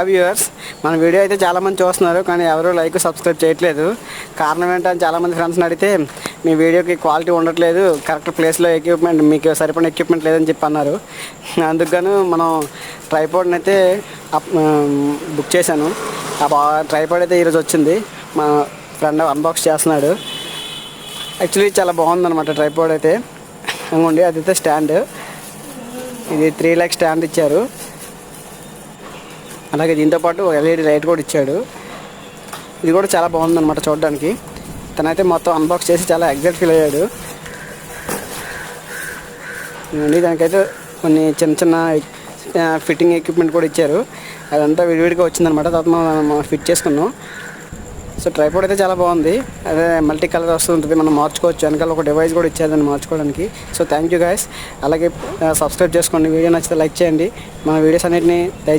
Viewers, మన video అయితే చాలామంది చూస్తున్నారు, కానీ ఎవరు లైక్ సబ్స్క్రైబ్ చేయట్లేదు. కారణం ఏంటని చాలామంది ఫ్రెండ్స్ని అడిగితే మీ వీడియోకి క్వాలిటీ ఉండట్లేదు, కరెక్ట్ ప్లేస్లో ఎక్విప్మెంట్ మీకు సరిపడిన ఎక్విప్మెంట్ లేదని చెప్పి అన్నారు. అందుకని మనం ట్రైపాడ్ని అయితే బుక్ చేశాను. ఆ ట్రైపాడ్ అయితే ఈరోజు వచ్చింది. మా ఫ్రెండ్ అన్బాక్స్ చేస్తున్నాడు. యాక్చువల్లీ చాలా బాగుందన్నమాట ట్రైపాడ్ అయితే. అనుకోండి, అదైతే స్టాండ్, ఇది 3 lakhs స్టాండ్ ఇచ్చారు. అలాగే దీంతోపాటు ఎల్ఈడి లైట్ కూడా ఇచ్చాడు. ఇది కూడా చాలా బాగుందన్నమాట చూడడానికి. తనైతే మొత్తం అన్బాక్స్ చేసి చాలా ఎగ్జైట్ ఫీల్ అయ్యాడు. దానికైతే కొన్ని చిన్న ఫిట్టింగ్ ఎక్విప్మెంట్ కూడా ఇచ్చారు. అదంతా విడివిడిగా వచ్చిందనమాట. తర్వాత మనం ఫిట్ చేసుకున్నాం. సో ట్రైపాడ్ అయితే చాలా బాగుంది. అదే మల్టీ కలర్ వస్తుంటుంది, మనం మార్చుకోవచ్చు. వెనకాల ఒక డివైస్ కూడా ఇచ్చారు దాన్ని మార్చుకోవడానికి. So thank you guys. అలాగే సబ్స్క్రైబ్ చేసుకోండి. వీడియో నచ్చితే లైక్ చేయండి. మన వీడియోస్ అన్నిటిని దయచేసి